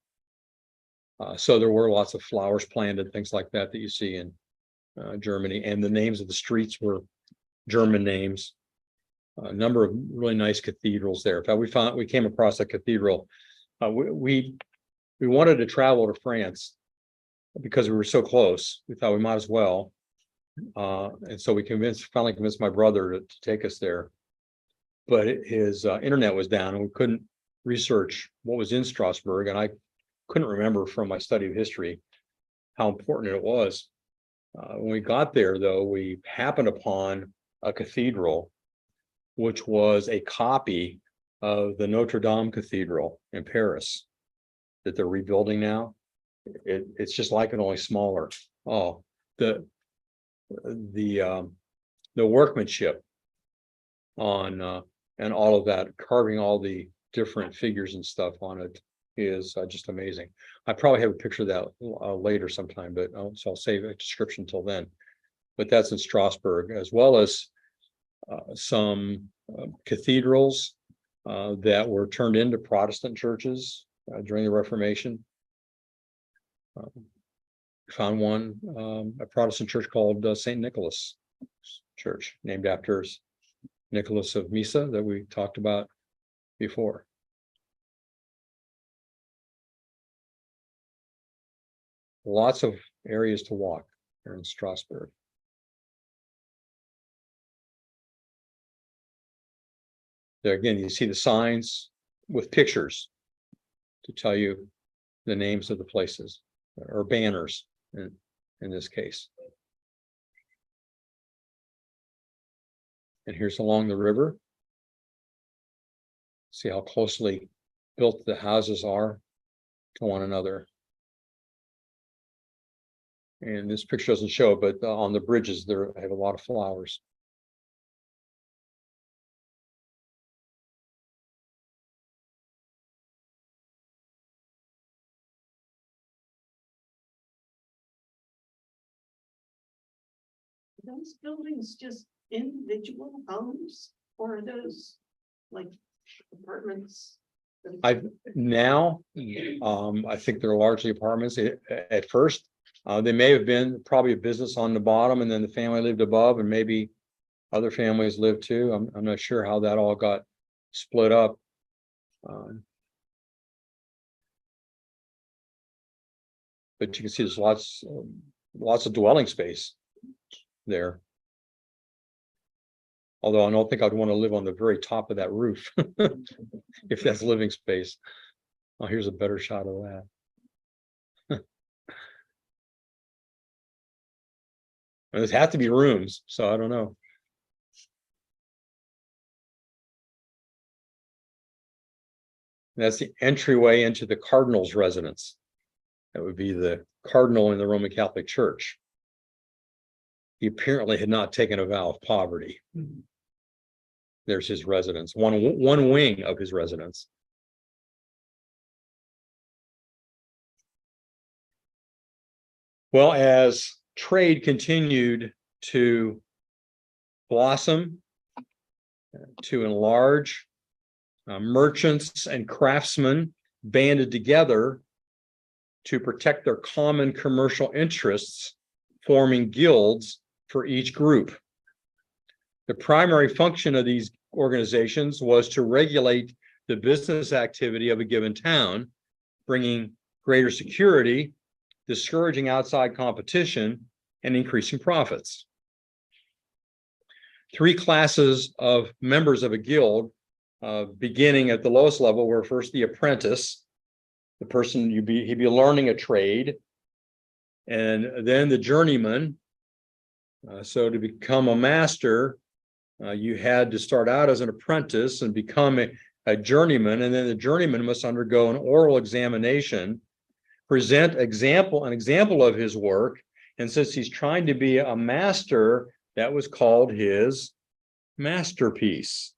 So there were lots of flowers planted, things like that you see in Germany, and the names of the streets were German names. A number of really nice cathedrals there. In fact, we came across a cathedral. We wanted to travel to France because we were so close. We thought we might as well, and so we finally convinced my brother to take us there. But his internet was down, and we couldn't research what was in Strasbourg, and I couldn't remember from my study of history how important it was. When we got there, though, we happened upon a cathedral, which was a copy of the Notre Dame Cathedral in Paris that they're rebuilding now. It's just like it, only smaller. Oh, the workmanship on and all of that, carving all the different figures and stuff on it is just amazing. I probably have a picture of that later sometime, but so I'll save a description until then. But that's in Strasbourg, as well as some cathedrals that were turned into Protestant churches during the Reformation. Found one, a Protestant church called St. Nicholas Church, named after Nicholas of Mysa that we talked about before. Lots of areas to walk here in Strasbourg. There again, you see the signs with pictures to tell you the names of the places, or banners in this case. And here's along the river. See how closely built the houses are to one another. And this picture doesn't show it, but on the bridges there have a lot of flowers. Are those buildings just individual homes, or are those like apartments? I think they're largely apartments. At first, they may have been probably a business on the bottom, and then the family lived above, and maybe other families lived too. I'm not sure how that all got split up. But you can see there's lots of dwelling space there. Although I don't think I'd want to live on the very top of that roof if that's living space. Oh, here's a better shot of that. And there's have to be rooms, so I don't know. That's the entryway into the cardinal's residence. That would be the cardinal in the Roman Catholic Church. He apparently had not taken a vow of poverty. There's his residence, one wing of his residence. Well, as trade continued to blossom, to enlarge, merchants and craftsmen banded together to protect their common commercial interests, forming guilds for each group. The primary function of these organizations was to regulate the business activity of a given town, bringing greater security, discouraging outside competition, and increasing profits. Three classes of members of a guild, beginning at the lowest level, were first the apprentice, the person he'd be learning a trade, and then the journeyman. So to become a master, you had to start out as an apprentice and become a journeyman, and then the journeyman must undergo an oral examination, present an example of his work, and since he's trying to be a master, that was called his masterpiece,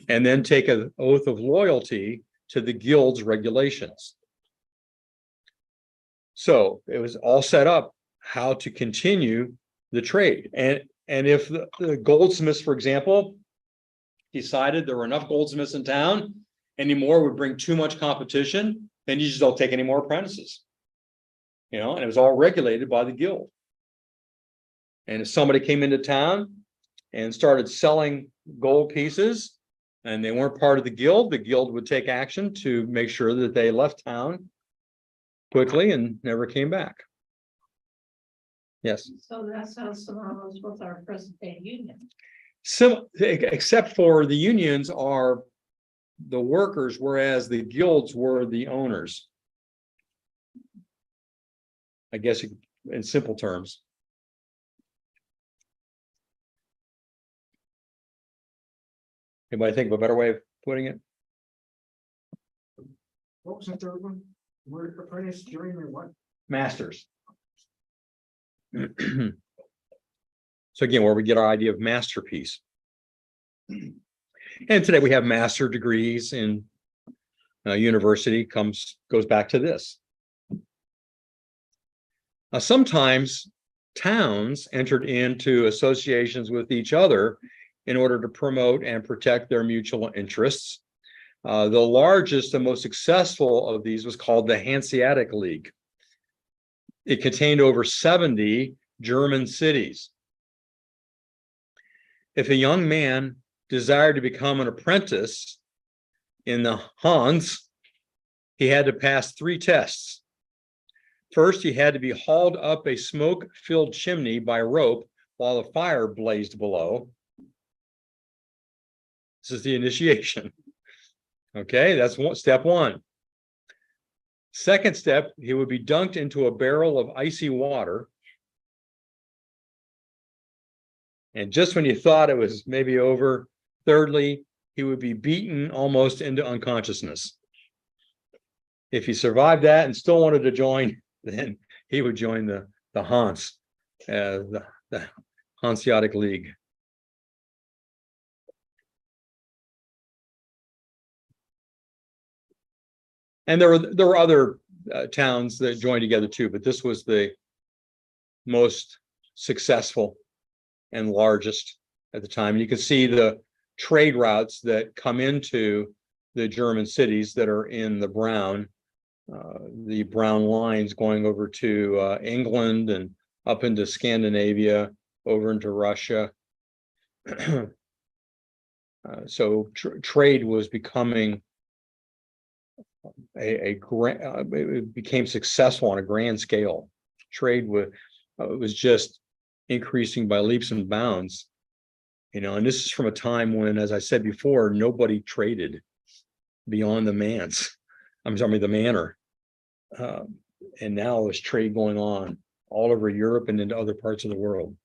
and then take an oath of loyalty to the guild's regulations. So it was all set up how to continue the trade. And if the goldsmiths, for example, decided there were enough goldsmiths in town, anymore would bring too much competition, then you just don't take any more apprentices. You know, and it was all regulated by the guild. And if somebody came into town and started selling gold pieces and they weren't part of the guild would take action to make sure that they left town quickly and never came back. Yes. So that sounds synonymous with our present day union. Except for the unions are the workers, whereas the guilds were the owners. I guess in simple terms. Anybody think of a better way of putting it? What was the third one? Word apprentice, journeyman, what? Masters. So again, where we get our idea of masterpiece. And today we have master degrees in university, goes back to this. Sometimes towns entered into associations with each other in order to promote and protect their mutual interests. The largest and most successful of these was called the Hanseatic League. It contained over 70 German cities. If a young man desired to become an apprentice in the Hanse, he had to pass 3 tests. First, he had to be hauled up a smoke-filled chimney by rope while the fire blazed below. This is the initiation. Okay, that's step 1. Second step, he would be dunked into a barrel of icy water. And just when you thought it was maybe over, thirdly, he would be beaten almost into unconsciousness. If he survived that and still wanted to join, then he would join the Hanse, the Hanseatic League. And there were other towns that joined together too, but this was the most successful and largest at the time. You can see the trade routes that come into the German cities that are in the brown lines going over to England and up into Scandinavia, over into Russia. So trade was becoming a grand, it became successful on a grand scale. Trade was just increasing by leaps and bounds. And this is from a time when, as I said before, nobody traded beyond the manse. I'm sorry, the manor. And now there's trade going on all over Europe and into other parts of the world.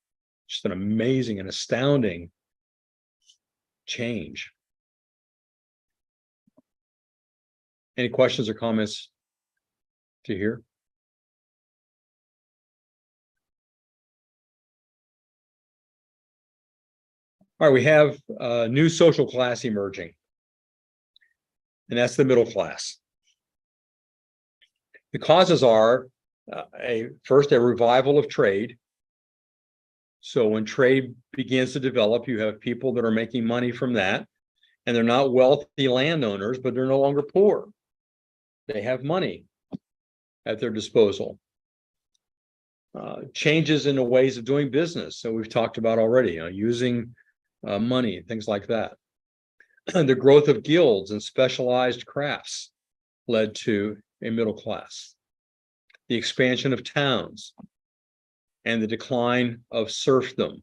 Just an amazing and astounding change. Any questions or comments to hear? All right, we have a new social class emerging, and that's the middle class. The causes are first a revival of trade. So when trade begins to develop, you have people that are making money from that, and they're not wealthy landowners, but they're no longer poor. They have money at their disposal. Changes in the ways of doing business. So we've talked about already, using money, things like that. The growth of guilds and specialized crafts led to a middle class. The expansion of towns and the decline of serfdom.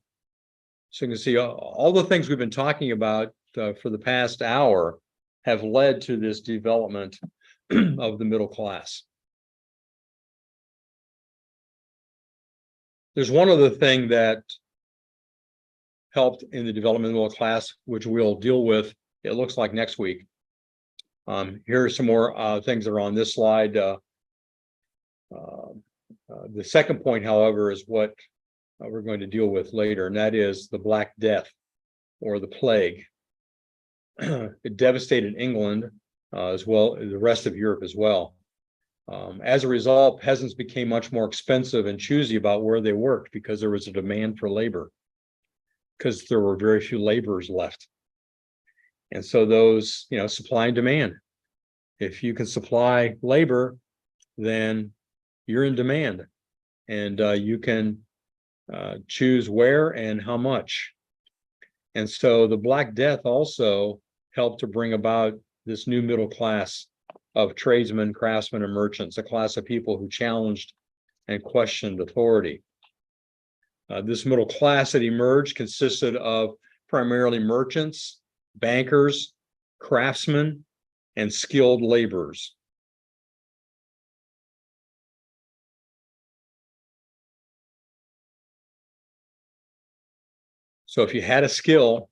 So you can see all the things we've been talking about for the past hour have led to this development of the middle class. There's one other thing that helped in the development of the middle class, which we'll deal with, it looks like next week. Here are some more things that are on this slide. The second point, however, is what we're going to deal with later, and that is the Black Death or the plague. It devastated England as well as the rest of Europe as well. As a result, peasants became much more expensive and choosy about where they worked because there was a demand for labor, because there were very few laborers left. And so those, supply and demand. If you can supply labor, then you're in demand, and you can choose where and how much. And so the Black Death also helped to bring about this new middle class of tradesmen, craftsmen, and merchants, a class of people who challenged and questioned authority. This middle class that emerged consisted of primarily merchants, bankers, craftsmen, and skilled laborers. So if you had a skill,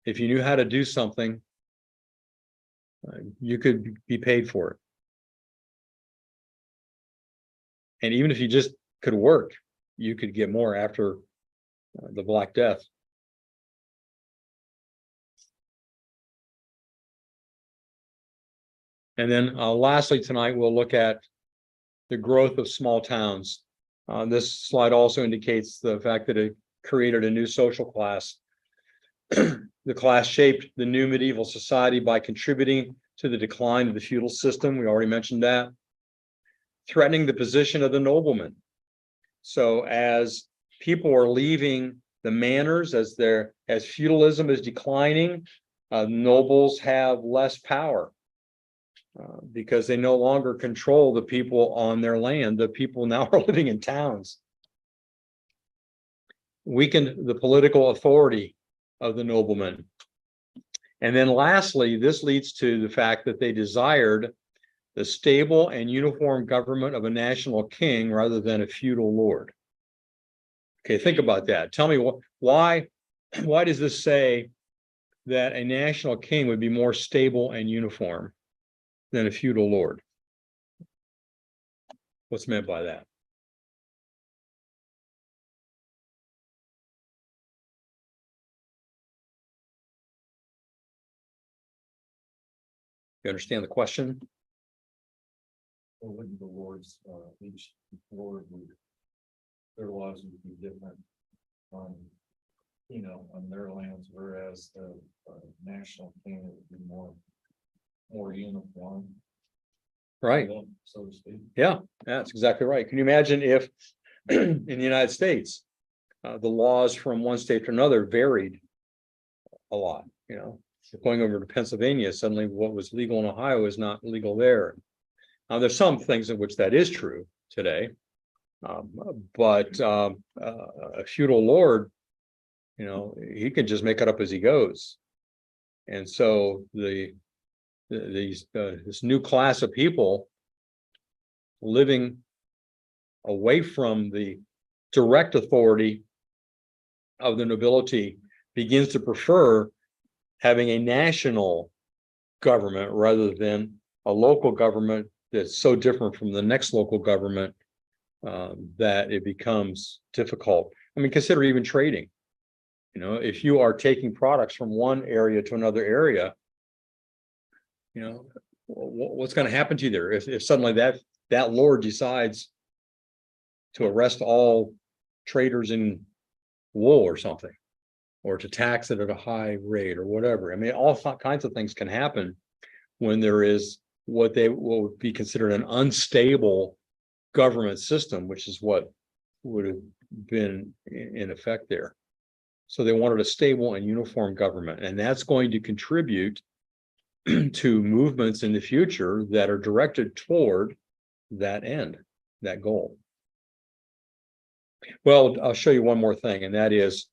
if you knew how to do something, you could be paid for it. And even if you just could work, you could get more after the Black Death. And then lastly tonight, we'll look at the growth of small towns. This slide also indicates the fact that it created a new social class. The class shaped the new medieval society by contributing to the decline of the feudal system. We already mentioned that. Threatening the position of the nobleman. So as people are leaving the manors, as feudalism is declining, nobles have less power because they no longer control the people on their land. The people now are living in towns. Weakened the political authority of the noblemen. And then lastly, this leads to the fact that they desired the stable and uniform government of a national king rather than a feudal lord. Okay, think about that. Tell me why does this say that a national king would be more stable and uniform than a feudal lord? What's meant by that? You understand the question? Or wouldn't the lords, each lord would, their laws would be different on, on their lands, whereas the national king would be more uniform. Right. So to speak. Yeah, that's exactly right. Can you imagine if in the United States, the laws from one state to another varied a lot, you know. Going over to Pennsylvania, suddenly what was legal in Ohio is not legal there. Now, there's some things in which that is true today. But a feudal lord, you know, he can just make it up as he goes. And so this new class of people living away from the direct authority of the nobility begins to prefer having a national government rather than a local government that's so different from the next local government that it becomes difficult. I mean, consider even trading. You know, if you are taking products from one area to another area, you know, what's going to happen to you there if suddenly that lord decides to arrest all traders in wool or something, or to tax it at a high rate or whatever. I mean, all kinds of things can happen when there is what would be considered an unstable government system, which is what would have been in effect there. So they wanted a stable and uniform government, and that's going to contribute to movements in the future that are directed toward that end, that goal. Well, I'll show you one more thing, and that is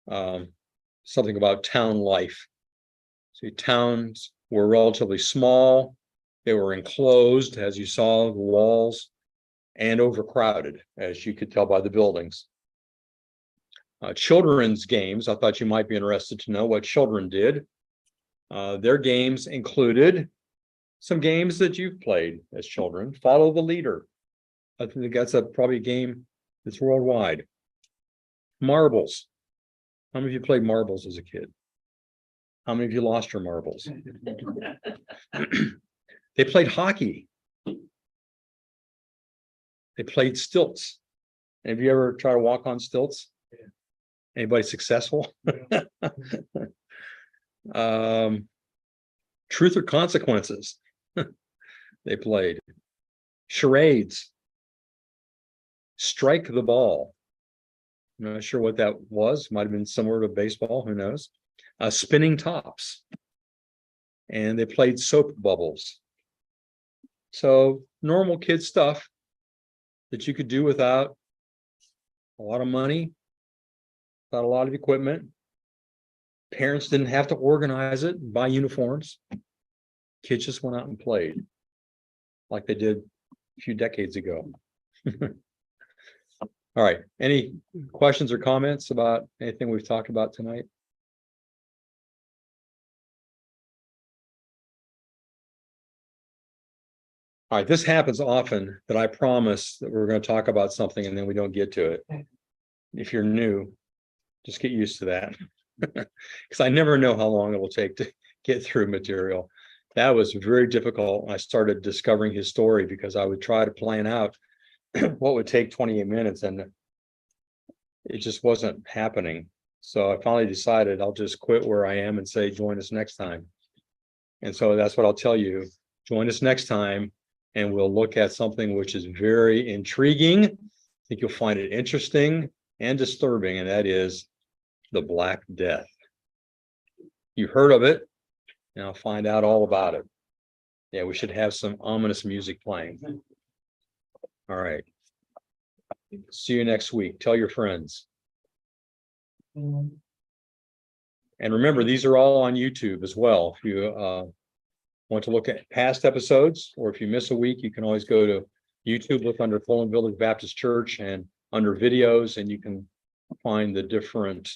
something about town life. See, towns were relatively small. They were enclosed, as you saw, the walls, and overcrowded, as you could tell by the buildings. Children's games, I thought you might be interested to know what children did. Their games included some games that you've played as children. Follow the leader. I think that's probably a game that's worldwide. Marbles. How many of you played marbles as a kid? How many of you lost your marbles? They played hockey. They played stilts. Have you ever tried to walk on stilts? Anybody successful? Truth or consequences. They played charades. Strike the ball. I'm not sure what that was. Might have been similar to baseball. Who knows? Spinning tops. And they played soap bubbles. So normal kid stuff that you could do without a lot of money, without a lot of equipment. Parents didn't have to organize it, buy uniforms. Kids just went out and played like they did a few decades ago. All right. Any questions or comments about anything we've talked about tonight? All right. This happens often that I promise that we're going to talk about something and then we don't get to it. If you're new, just get used to that. Because I never know how long it will take to get through material. That was very difficult when I started discovering his story, because I would try to plan out what would take 28 minutes and it just wasn't happening. So I finally decided I'll just quit where I am and say, join us next time. And so that's what I'll tell you. Join us next time and we'll look at something which is very intriguing. I think you'll find it interesting and disturbing, and that is the Black Death. You heard of it. Now find out all about it. Yeah, we should have some ominous music playing. All right. See you next week. Tell your friends. And remember, these are all on YouTube as well. If you want to look at past episodes, or if you miss a week, you can always go to YouTube, look under Poland Village Baptist Church and under videos, and you can find the different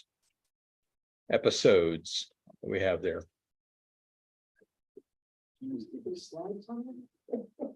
episodes that we have there. Slides on it?